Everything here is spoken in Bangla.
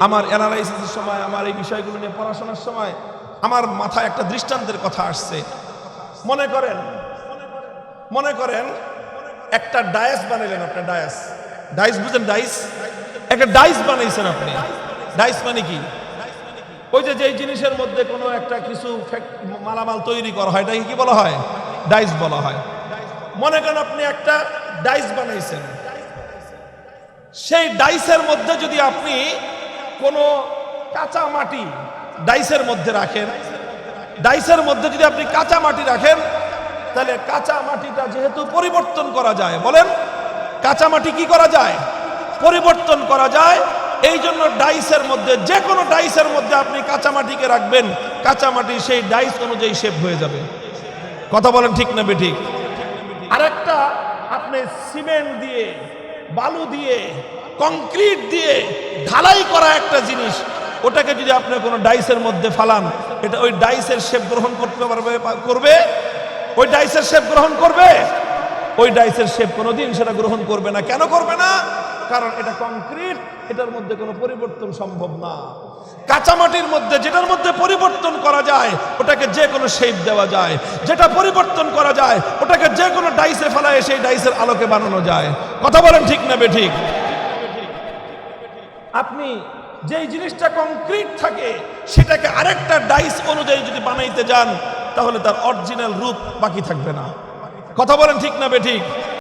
আমার অ্যানালাইসিসের সময়, আমার এই বিষয়গুলো নিয়ে পড়াশোনার সময় আমার মাথায় একটা দৃষ্টান্তের কথা আসছে। মনে করেন একটা ডায়াস বানাইলেন। আপনার ডাইস বুঝেন? একটা ডাইস বানাইছেন আপনি। ডাইস মানে কি? ওই যে জিনিসের মধ্যে কোনো একটা কিছু মালামাল তৈরি করা হয়, এটাকে কি বলা হয়? ডাইস বলা হয়। মনে করেন আপনি একটা ডাইস বানাইছেন। সেই ডাইসের মধ্যে যদি আপনি কোনো কাঁচা মাটি ডাইসের মধ্যে রাখেন, ডাইসের মধ্যে যদি আপনি কাঁচা মাটি রাখেন, তাহলে কাঁচা মাটিটা যেহেতু পরিবর্তন করা যায়, বলেন কাঁচা মাটি কি করা যায়? পরিবর্তন করা যায়। এই জন্য ডাইসের মধ্যে, যে কোনো ডাইসের মধ্যে আপনি কাঁচা মাটিকে রাখবেন, কাঁচা মাটি সেই ডাইস অনুযায়ী শেপ হয়ে যাবে। কথা বলেন ঠিক না বেঠিক? আরেকটা আপনি সিমেন্ট দিয়ে, বালু দিয়ে, কংক্রিট দিয়ে ঢালাই করা একটা জিনিস, ওটাকে যদি আপনি কোনো ডাইসের মধ্যে ফালান, এটা ওই ডাইসের শেপ গ্রহণ করবে? ওই ডাইসের শেপ গ্রহণ করবে? ওই ডাইসের শেপ কোনোদিন সেটা গ্রহণ করবে না। কেন করবে না? কারণ এটা কংক্রিট, এটার মধ্যে কোনো পরিবর্তন সম্ভব না। কাঁচামাটির মধ্যে, যেটার মধ্যে পরিবর্তন করা যায়, ওটাকে যে কোনো শেপ দেওয়া যায়। যেটা পরিবর্তন করা যায়, ওটাকে যে কোনো ডাইসে ফেলায় সেই ডাইসের আলোকে বানানো যায়। কথা বলেন ঠিক না বেঠিক? আপনি যেই জিনিসটা কংক্রিট থাকে, সেটাকে আরেকটা ডাইস অনুযায়ী যদি বানাইতে যান, তাহলে তার অরিজিনাল রূপ বাকি থাকবে না। কথা বলেন ঠিক না বেঠিক?